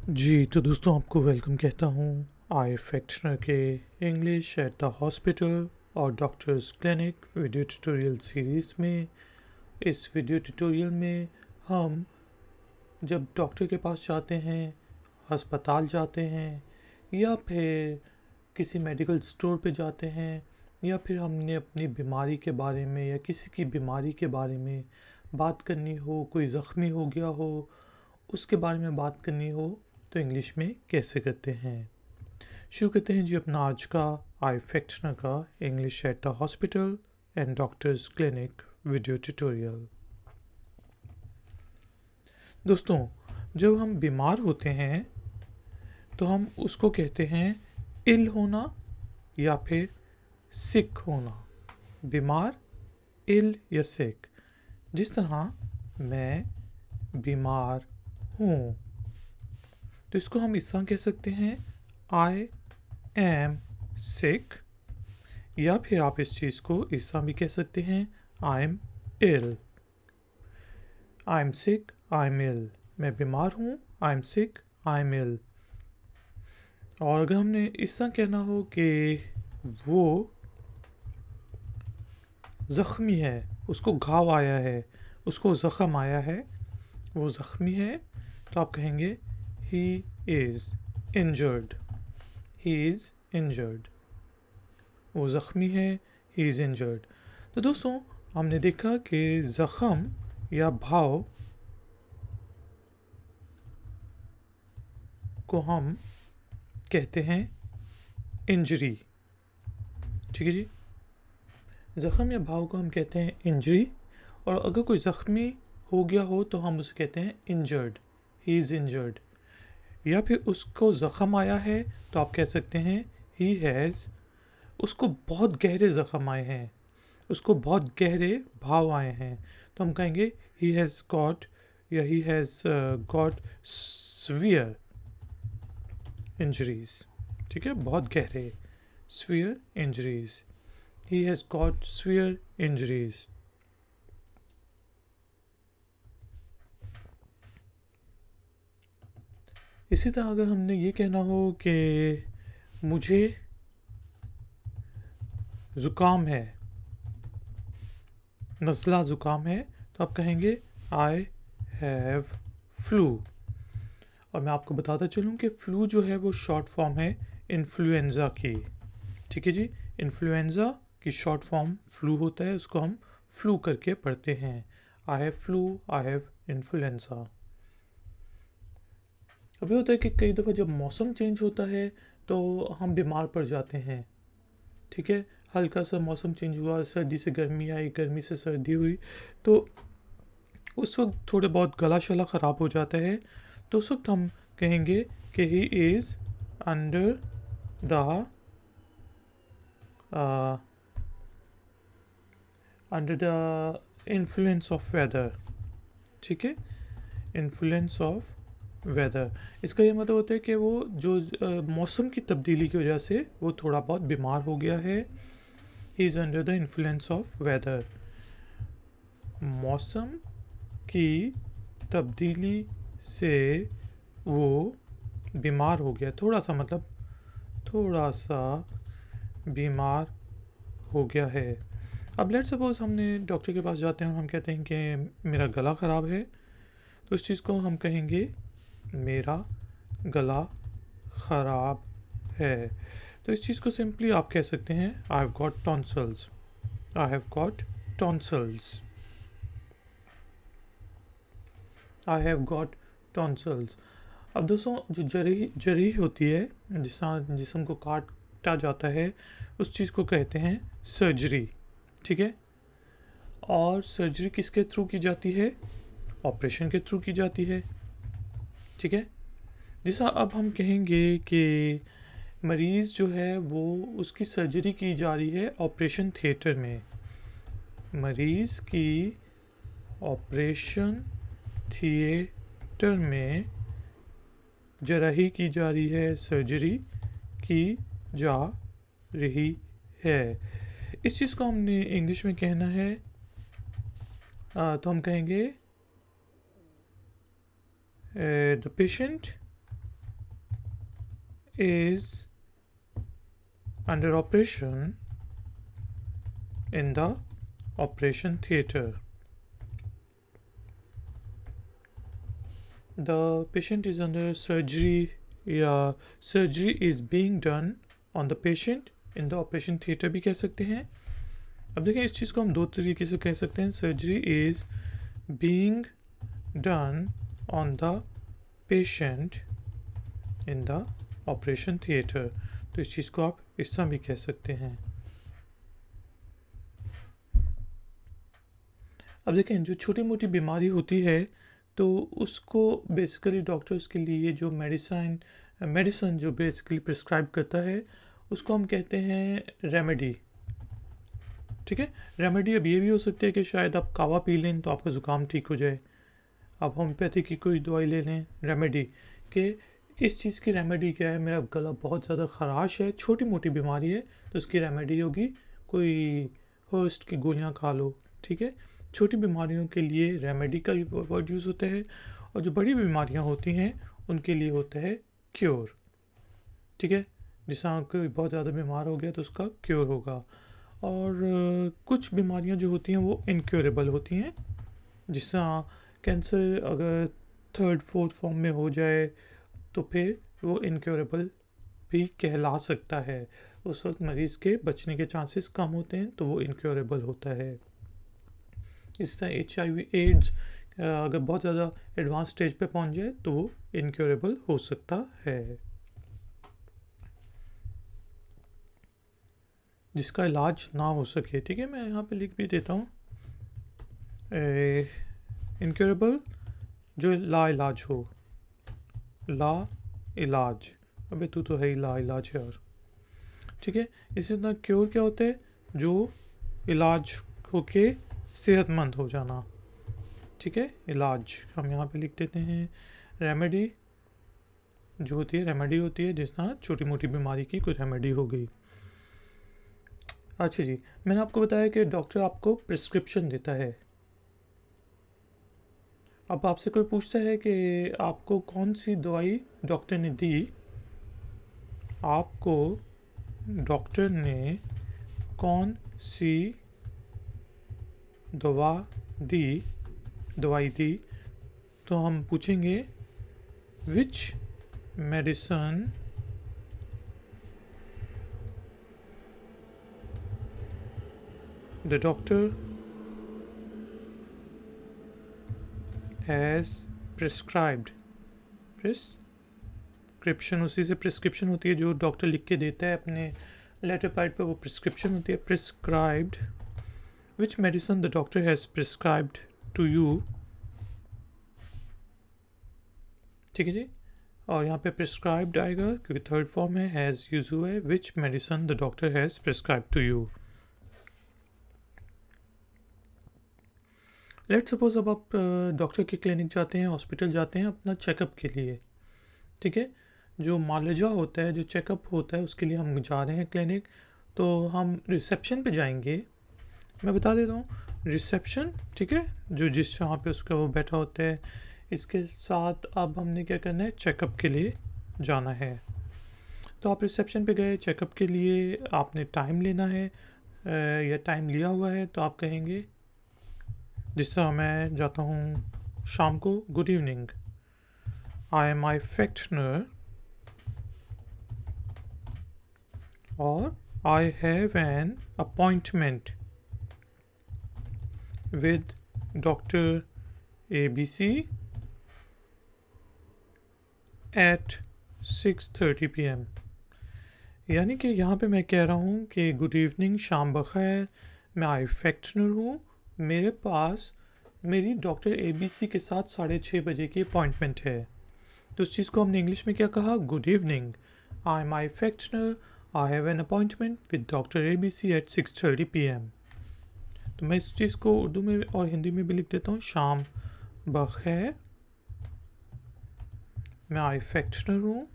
जी, तो दोस्तों आपको वेलकम कहता हूँ आई फैक्शनर के इंग्लिश एट द हॉस्पिटल और doctors clinic video tutorial series में। इस वीडियो ट्यूटोरियल में हम जब डॉक्टर के पास जाते हैं, अस्पताल जाते हैं या फिर किसी मेडिकल स्टोर पे जाते हैं या फिर हमने अपनी बीमारी के बारे में या किसी की बीमारी के बारे में बात करनी हो, कोई ज़ख्मी हो गया हो, उसके बारे में बात करनी हो तो इंग्लिश में कैसे करते हैं। शुरू करते हैं जी अपना आज का आई फैक्शनर का English at the hospital and doctors clinic video tutorial. दोस्तों, जब हम बीमार होते हैं तो हम उसको कहते हैं इल होना या फिर सिक होना। बीमार, इल या सिक। जिस तरह मैं बीमार हूँ तो इसको हम इस तरह कह सकते हैं आई एम सिक, या फिर आप इस चीज़ को इस तरह भी कह सकते हैं I am ill. I am sick, I am ill. मैं बीमार हूँ, आई एम सिक, आई एम इल। और अगर हमने इस तरह कहना हो कि वो ज़ख्मी है, उसको घाव आया है, उसको ज़ख़म आया है, वो ज़ख्मी है, तो आप कहेंगे he is injured. He is injured. वो ज़ख्मी है, ही इज़ इंजर्ड। तो दोस्तों, हमने देखा कि ज़ख़म या घाव को हम कहते हैं इंजरी। ठीक है जी। ज़ख़म या घाव को हम कहते हैं इंजरी, और अगर कोई ज़ख्मी हो गया हो तो हम उसे कहते हैं इंजर्ड। He is injured. या फिर उसको ज़ख़म आया है तो आप कह सकते हैं ही हैज़, उसको बहुत गहरे ज़ख़म आए हैं, उसको बहुत गहरे भाव आए हैं, तो हम कहेंगे ही हैज़ गॉट या he has got severe injuries. ठीक है, बहुत गहरे, severe injuries. He has got severe injuries. इसी तरह अगर हमने ये कहना हो कि मुझे ज़ुकाम है, नज़ला ज़ुकाम है, तो आप कहेंगे आई हैव फ्लू। और मैं आपको बताता चलूँ कि फ्लू जो है वो शॉर्ट फॉर्म है इन्फ्लुएंज़ा की। ठीक है जी। इन्फ्लुएंज़ा की शॉर्ट फॉर्म फ्लू होता है, उसको हम फ्लू करके पढ़ते हैं। I have flu, I have influenza. अभी होता है कि कई दफ़ा जब मौसम चेंज होता है तो हम बीमार पड़ जाते हैं। ठीक है, हल्का सा मौसम चेंज हुआ, सर्दी से गर्मी आई, गर्मी से सर्दी हुई, तो उस वक्त थोड़े बहुत गला शला ख़राब हो जाता है, तो उस वक्त हम कहेंगे कि he is under the influence of weather. ठीक है, इन्फ्लुएंस ऑफ वेदर। इसका ये मतलब होता है कि वो जो मौसम की तब्दीली की वजह से वो थोड़ा बहुत बीमार हो गया है। He is under the influence of weather. मौसम की तब्दीली से वो बीमार हो गया, थोड़ा सा, मतलब थोड़ा सा बीमार हो गया है। अब लेट सपोज हमने डॉक्टर के पास जाते हैं, हम कहते हैं कि मेरा गला ख़राब है, तो इस चीज़ को हम कहेंगे मेरा गला ख़राब है। तो इस चीज़ को सिंपली आप कह सकते हैं आई have got tonsils. I have got tonsils. I have got tonsils. अब दोस्तों, जो जरी होती है, जिसम को काटा जाता है, उस चीज़ को कहते हैं सर्जरी। ठीक है, और सर्जरी किसके थ्रू की जाती है? ऑपरेशन के थ्रू की जाती है। ठीक है, जैसा अब हम कहेंगे कि मरीज़ जो है वो उसकी सर्जरी की जा रही है ऑपरेशन थिएटर में। मरीज़ की ऑपरेशन थिएटर में जराही की जा रही है, सर्जरी की जा रही है। इस चीज़ को हमने इंग्लिश में कहना है, तो हम कहेंगे the patient is under operation in the operation theater. The patient is under surgery या surgery is being done on the patient in the operation theater भी कह सकते हैं। अब देखिए इस चीज़ को हम दो तरीके से कह सकते हैं। Surgery is being done on the patient in the operation theatre, तो इस चीज़ को आप इस तरह भी कह सकते हैं। अब देखें जो छोटी मोटी बीमारी होती है तो उसको बेसिकली डॉक्टर उसके लिए जो मेडिसिन जो बेसिकली प्रिस्क्राइब करता है उसको हम कहते हैं रेमेडी। ठीक है, रेमेडी अब ये भी हो सकता है कि शायद आप कावा पी लें तो आपका ज़ुकाम ठीक हो जाए, आप होम्योपैथी की कोई दवाई ले लें। रेमेडी कि इस चीज़ की रेमेडी क्या है, मेरा गला बहुत ज़्यादा ख़राश है, छोटी मोटी बीमारी है तो उसकी रेमेडी होगी कोई होस्ट की गोलियां खा लो। ठीक है, छोटी बीमारियों के लिए रेमेडी का वर्ड यूज़ होता है, और जो बड़ी बीमारियां होती हैं उनके लिए होता है क्योर। ठीक है, जिस कोई बहुत ज़्यादा बीमार हो गया तो उसका क्योर होगा। और कुछ बीमारियां जो होती हैं वो इनक्योरेबल होती हैं, जिस कैंसर अगर थर्ड फोर्थ फॉर्म में हो जाए तो फिर वो इनक्योरेबल भी कहला सकता है। उस वक्त मरीज़ के बचने के चांसेस कम होते हैं तो वो इनक्योरेबल होता है। इस तरह HIV एड्स अगर बहुत ज़्यादा एडवांस स्टेज पे पहुंच जाए तो वो इनक्योरेबल हो सकता है, जिसका इलाज ना हो सके। ठीक है, मैं यहाँ पे लिख भी देता हूँ इनक्योरेबल जो ला इलाज हो, ला इलाज। अबे तू तो है ही ला इलाज यार। ठीक है, इसी तरह क्योर क्या होता है, जो इलाज होके सेहतमंद हो जाना। ठीक है, इलाज हम यहाँ पे लिख देते हैं। रेमेडी जो होती है, रेमेडी होती है जिस तरह छोटी मोटी बीमारी की कुछ रेमेडी हो गई। अच्छा जी, मैंने आपको बताया कि डॉक्टर आपको प्रिस्क्रिप्शन देता है। अब आपसे कोई पूछता है कि आपको कौन सी दवाई डॉक्टर ने दी, आपको डॉक्टर ने कौन सी दवाई दी, तो हम पूछेंगे which medicine the doctor has prescribed. Prescription उसी से प्रिस्क्रिप्शन होती है जो डॉक्टर लिख के देता है अपने लेटर पैड पर, वो प्रिस्क्रिप्शन होती है। Prescribed, which medicine the doctor has prescribed to you. ठीक है जी, और यहाँ पे प्रिस्क्राइब्ड आएगा क्योंकि थर्ड फॉर्म है, हैज़ यूज हुआ है। Which medicine the doctor has prescribed to you. Let suppose अब आप डॉक्टर के क्लिनिक जाते हैं, हॉस्पिटल जाते हैं अपना चेकअप के लिए। ठीक है, जो मालजा होता है, जो चेकअप होता है उसके लिए हम जा रहे हैं क्लिनिक, तो हम रिसेप्शन पे जाएंगे। मैं बता देता हूँ रिसेप्शन, ठीक है, जो जिस जहाँ पे उसका वो बैठा होता है। इसके साथ अब हमने क्या करना है, चेकअप के लिए जाना है। तो आप रिसेप्शन पे गए चेकअप के लिए, आपने टाइम लेना है या टाइम लिया हुआ है, तो आप कहेंगे, जिस तरह मैं जाता हूँ शाम को, good evening, I am I फैक्शनर और I have an appointment with doctor ABC at 6:30 PM। यानी कि यहाँ पे मैं कह रहा हूँ कि गुड इवनिंग, शाम बखैर, मैं आई फैक्शनर हूँ, मेरे पास मेरी डॉक्टर ABC के साथ 6:30 बजे की अपॉइंटमेंट है। तो उस चीज़ को हमने इंग्लिश में क्या कहा, good evening, I am I फैक्शनर, I have an appointment with doctor ABC at 6:30 PM। तो मैं इस चीज़ को उर्दू में और हिंदी में भी लिख देता हूँ, शाम बखैर, मैं आई फैक्शनर हूँ,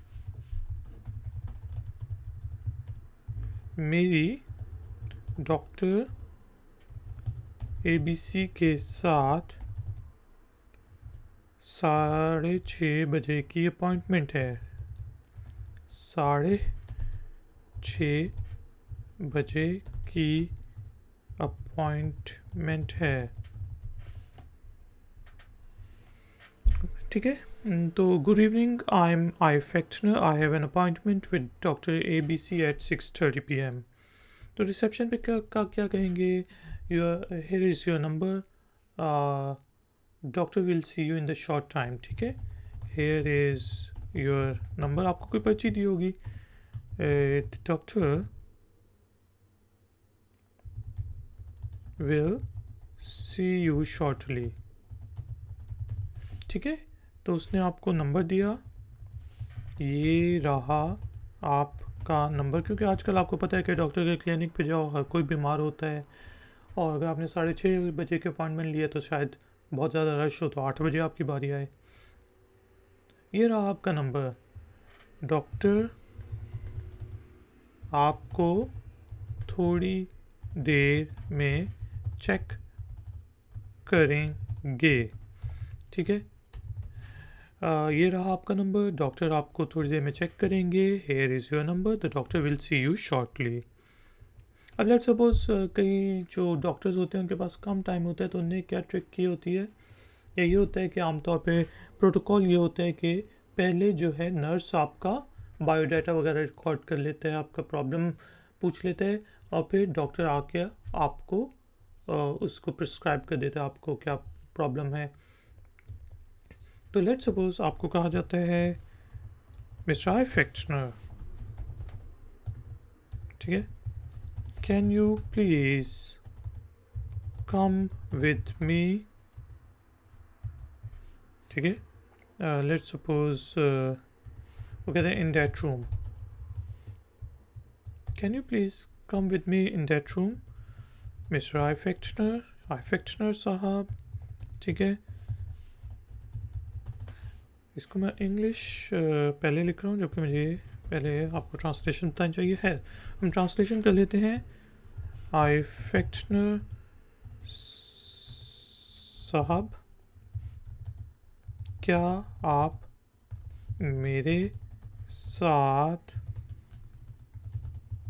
मेरी डॉक्टर ABC के साथ 6:30 बजे की अपॉइंटमेंट है। 6:30 की अपॉइंटमेंट है। ठीक है, तो good evening, I am I फैक्टनर, I have an appointment with doctor ABC at 6:30 PM। तो रिसेप्शन पे क्या कहेंगे? Your here is your number, doctor will see you in the short time. ठीक है, हियर इज़ योर नंबर, आपको कोई पर्ची दी होगी। Doctor will see you shortly. ठीक है, तो उसने आपको नंबर दिया, ये रहा आपका नंबर। क्योंकि आजकल आपको पता है कि डॉक्टर के क्लिनिक पे जाओ, हर कोई बीमार होता है, और अगर आपने 6:30 के अपॉइंटमेंट लिया तो शायद बहुत ज़्यादा रश हो, तो 8 बजे आपकी बारी आए। ये रहा आपका नंबर। डॉक्टर आपको थोड़ी देर में चेक करेंगे। ठीक है, ये रहा आपका नंबर, डॉक्टर आपको थोड़ी देर में चेक करेंगे। Here is your number, the doctor will see you shortly. अब लेट सपोज कई जो डॉक्टर्स होते हैं उनके पास कम टाइम होता है, तो उन्हें क्या ट्रिक की होती है, यही होता है कि आमतौर पे प्रोटोकॉल ये होता है कि पहले जो है नर्स आपका बायोडाटा वगैरह रिकॉर्ड कर लेते हैं, आपका प्रॉब्लम पूछ लेते हैं, और फिर डॉक्टर आके आपको उसको प्रिस्क्राइब कर देता है आपको क्या प्रॉब्लम है। तो लेट सपोज आपको कहा जाता है मिस्टर आई फैक्टनर, ठीक है, can you please come with me. ठीक है, लेट सपोज वो कहते हैं in that room, can you please come with me in that room mister I फैक्टनर साहब। ठीक है, इसको मैं इंग्लिश पहले लिख रहा हूँ, जबकि मुझे पहले आपको ट्रांसलेशन बताना चाहिए है। हम ट्रांसलेशन कर लेते हैं। आई फैक्टनर साहब, क्या आप मेरे साथ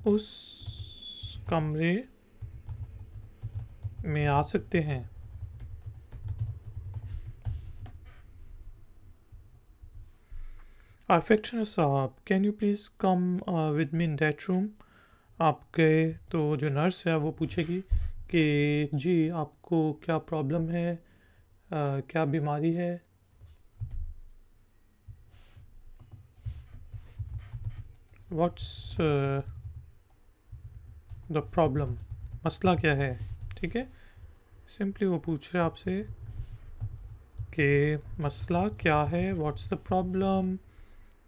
उस कमरे में आ सकते हैं? फैक्टनर साहब, can you please come with me in that room. आप गए तो जो नर्स है वो पूछेगी कि जी आपको क्या प्रॉब्लम है, क्या बीमारी है। व्हाट्स द प्रॉब्लम, मसला क्या है। ठीक है, सिंपली वो पूछ रहे आपसे कि मसला क्या है, what's the problem,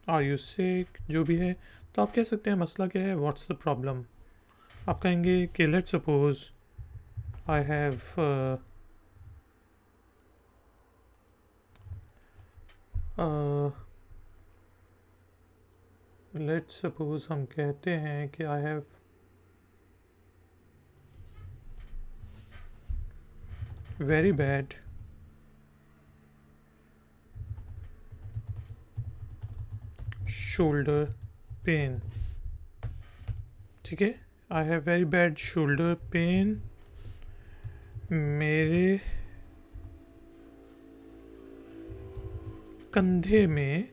are you sick, जो भी है। तो आप कह सकते हैं मसला क्या है, व्हाट्स द प्रॉब्लम। आप कहेंगे कि let's suppose I have let's suppose हम कहते हैं कि I have very bad shoulder pain. ठीक है, I have very bad shoulder pain, मेरे कंधे में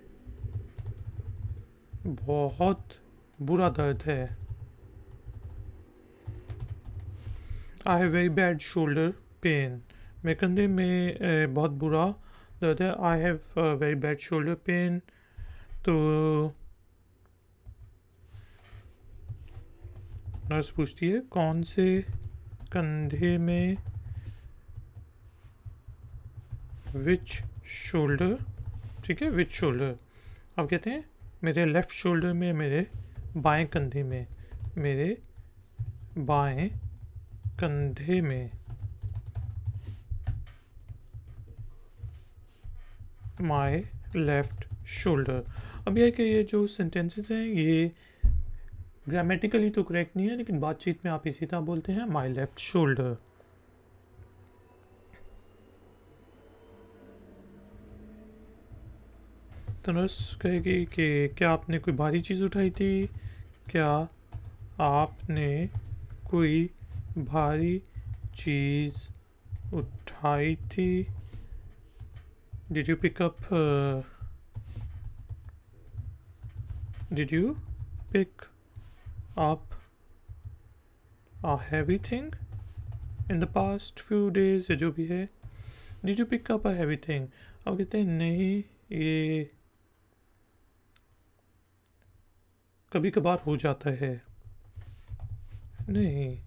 बहुत बुरा दर्द है। I have very bad shoulder pain, मेरे कंधे में बहुत बुरा दर्द है। I have very bad shoulder pain. तो नर्स पूछती है कौन से कंधे में, विच शोल्डर। ठीक है, विच शोल्डर। आप कहते हैं मेरे लेफ़्ट शोल्डर में, मेरे बाएं कंधे में, मेरे बाएं कंधे में, माई लेफ़्ट शोल्डर। अब यह कि ये जो सेंटेंसेस हैं ये ग्रामेटिकली तो करेक्ट नहीं है, लेकिन बातचीत में आप इसी तरह बोलते हैं माई लेफ़्ट शोल्डर। तो नर्स कहेगी कि क्या आपने कोई भारी चीज़ उठाई थी? क्या आपने कोई भारी चीज़ उठाई थी? Did you pick up did you pick up a heavy thing in the past few days या जो भी है? Did you pick up a heavy thing? अब कहते हैं नहीं, ये कभी कभार हो जाता है। नहीं,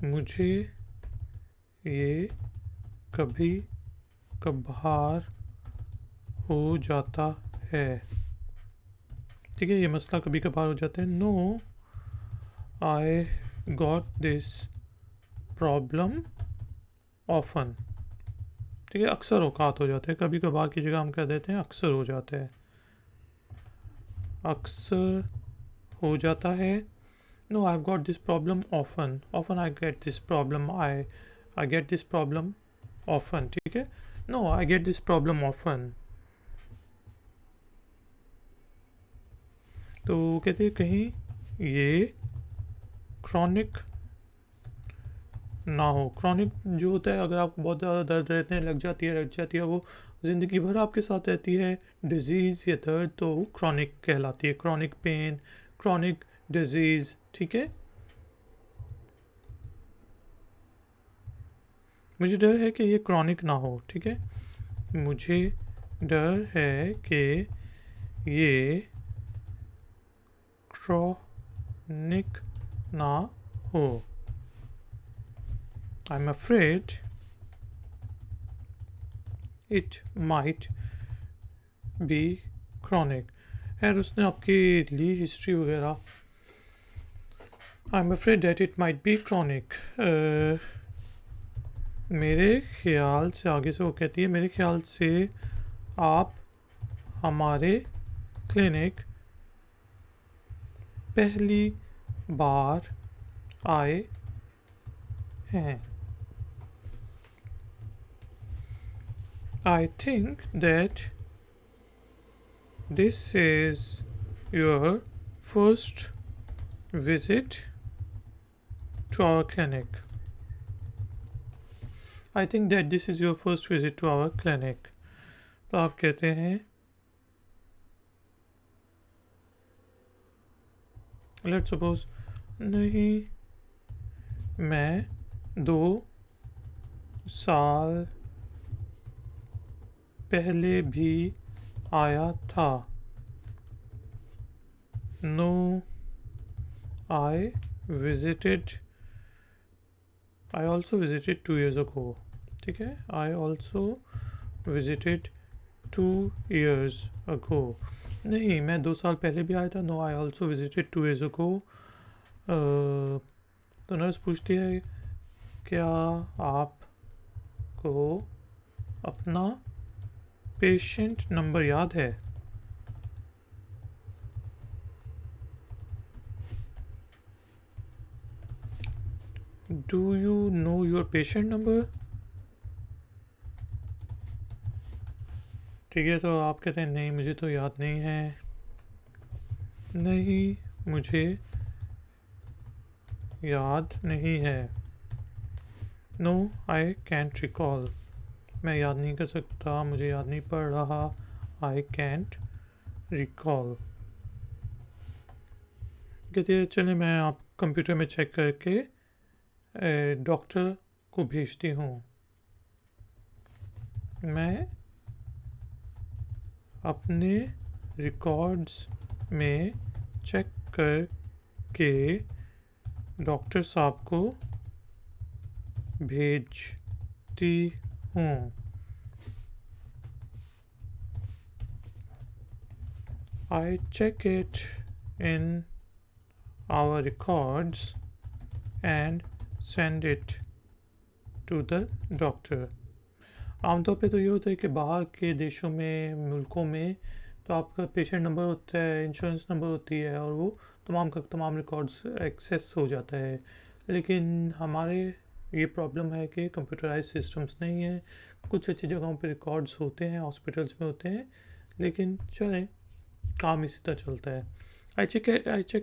मुझे ये कभी कभार हो जाता है। ठीक है, ये मसला कभी कभार हो जाता है। No, I got this problem often. ठीक है, अक्सर औकात हो जाते हैं, कभी कभार की जगह हम कह देते हैं अक्सर हो जाते हैं। अक्सर हो जाता है। No, I have got this problem often. Often I get this problem, I get this problem often. ठीक है, no I get this problem often. तो कहते हैं कहीं ये क्रॉनिक ना हो। क्रॉनिक जो होता है, अगर आपको बहुत ज़्यादा दर्द रहने लग जाती है वो ज़िंदगी भर आपके साथ रहती है, डिजीज़ या दर्द, तो वो क्रॉनिक कहलाती है। Chronic pain, chronic disease. ठीक है, मुझे डर है कि ये क्रॉनिक ना हो। ठीक है, मुझे डर है कि ये क्रॉनिक ना हो। I'm afraid it might be chronic। यार उसने आपकी ली हिस्ट्री वगैरह। I'm afraid that it might be chronic। मेरे ख्याल से, आगे से वो कहती है, मेरे ख्याल से आप हमारे क्लिनिक पहली बार आए हैं। I think that this is your first visit to our clinic। I think that this is your first visit to our clinic। तो आप कहते हैं, let's suppose, नहीं, मैं 2 साल पहले भी आया था। No, I also visited 2 years ago। ठीक है, I also visited 2 years ago। नहीं, मैं 2 साल पहले भी आया था। No, I also visited 2 years ago। तो नर्स पूछती है, क्या आपको अपना पेशेंट नंबर याद है? Do you know your patient number? ठीक है, तो आप कहते हैं नहीं, मुझे तो याद नहीं है। नहीं, मुझे याद नहीं है। No, I can't recall. मैं याद नहीं कर सकता, मुझे याद नहीं पड़ रहा। आई कैंट रिकॉल। कहते हैं चले, मैं आप कंप्यूटर में चेक करके डॉक्टर को भेजती हूँ। मैं अपने रिकॉर्ड्स में चेक करके डॉक्टर साहब को भेजती हूँ। I check it in our records and send it to the doctor। आमतौर पे तो ये होता है कि बाहर के देशों में, मुल्कों में, तो आपका पेशेंट नंबर होता है, इंश्योरेंस नंबर होती है, और वो तमाम का तमाम रिकॉर्ड्स एक्सेस हो जाता है। लेकिन हमारे ये प्रॉब्लम है कि कंप्यूटराइज सिस्टम्स नहीं है। कुछ अच्छी जगहों पे रिकॉर्ड्स होते हैं, हॉस्पिटल्स में होते हैं, लेकिन चलें, काम इसी तरह चलता है. I check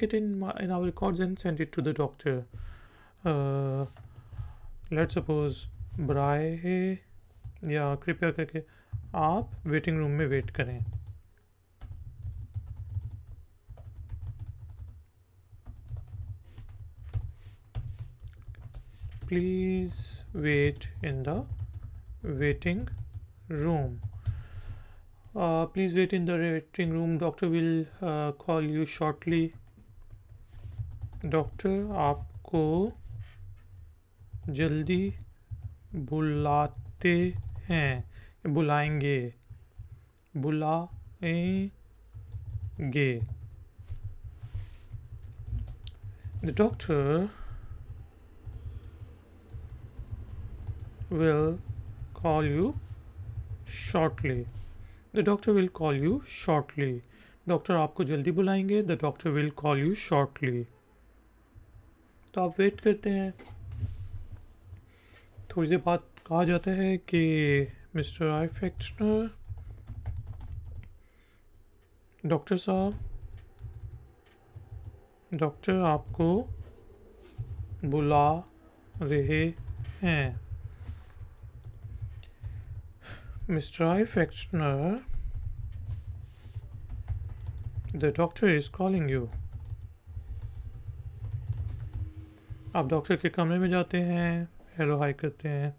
it in our records and send it to the doctor. Let's suppose बराए है या कृपया करके आप वेटिंग रूम में वेट करें. Please wait in the waiting room. Please wait in the waiting room. Doctor will call you shortly. Doctor आपको जल्दी बुलाते हैं, बुलाएंगे, बुलाएंगे. The doctor will call you shortly. The doctor will call you shortly. Doctor आपको जल्दी बुलाएंगे. The doctor will call you shortly. तो आप वेट करते हैं. थोड़ी देर बाद कहा जाता है कि मिस्टर आइफेक्शनर, डॉक्टर साहब, डॉक्टर आपको बुला रहे हैं. मिस्टर आइफेक्शनर, the doctor is calling you. आप डॉक्टर के कमरे में जाते हैं, हेलो हाई करते हैं.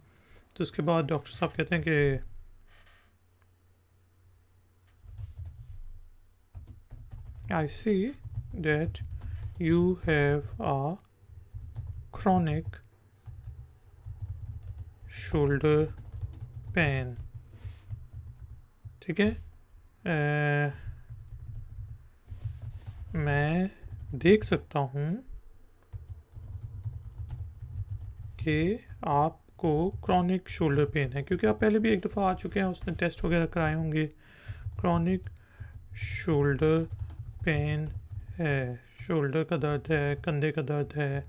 तो उसके बाद डॉक्टर साहब कहते हैं कि I see that you have a chronic shoulder pain. ठीक है, मैं देख सकता हूँ कि आपको क्रॉनिक शोल्डर पेन है, क्योंकि आप पहले भी एक दफ़ा आ चुके हैं, उसने टेस्ट वगैरह कराए होंगे. क्रॉनिक शोल्डर पेन है, शोल्डर का दर्द है, कंधे का दर्द है,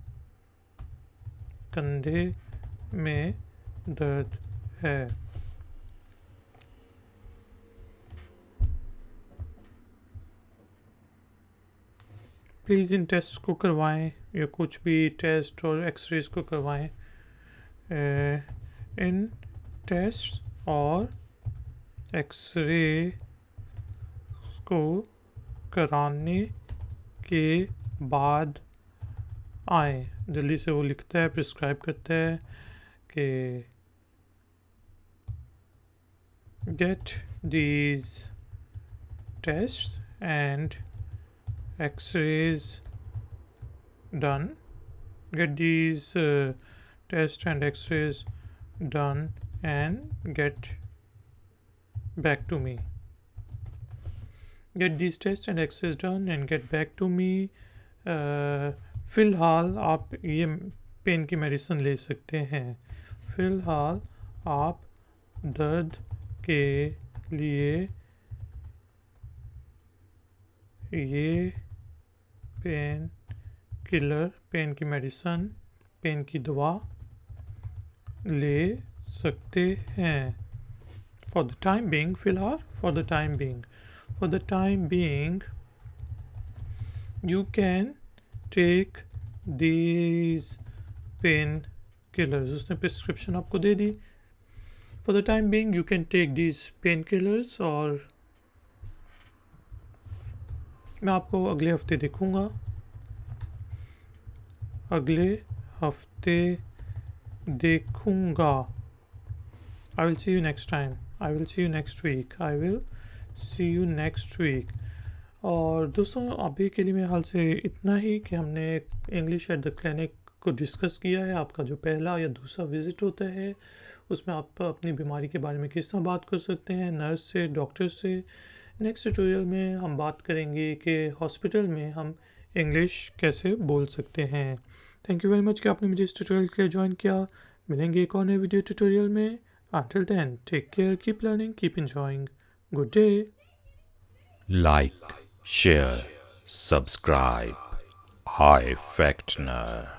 कंधे में दर्द है. प्लीज़ इन टेस्ट को करवाएं, या कुछ भी टेस्ट और एक्सरेज को करवाएं. इन टेस्ट और एक्सरे को कराने के बाद आए. जल्दी से वो लिखता है, प्रिस्क्राइब करता है कि get these test and x-rays done, get these tests and x-rays done and get back to me. Get these tests and x-rays done and get back to me. फ़िलहाल आप ये पेन की मेडिसिन ले सकते हैं. फ़िलहाल आप दर्द के लिए ये पेन किलर, पेन की मेडिसिन, पेन की दवा ले सकते हैं. फॉर द टाइम बीइंग, फ़िलहाल, for the time being, for the time being you can take these painkillers. उसने प्रिस्क्रिप्शन आपको दे दी. For the time being you can take these painkillers, और मैं आपको अगले हफ्ते देखूँगा. अगले हफ्ते देखूँगा. I will see you next time. I will see you next week. I will see you next week. और दोस्तों, अभी के लिए मेरे हाल से इतना ही कि हमने इंग्लिश एट द क्लिनिक को डिस्कस किया है. आपका जो पहला या दूसरा विज़िट होता है, उसमें आप अपनी बीमारी के बारे में किस तरह बात कर सकते हैं, नर्स से, डॉक्टर से. नेक्स्ट ट्यूटोरियल में हम बात करेंगे कि हॉस्पिटल में हम इंग्लिश कैसे बोल सकते हैं. थैंक यू वेरी मच कि आपने मुझे इस ट्यूटोरियल के लिए ज्वाइन किया. मिलेंगे एक और नए वीडियो ट्यूटोरियल में. Until then, take care, keep learning, keep enjoying. Good day. Like, share, subscribe. iFactner.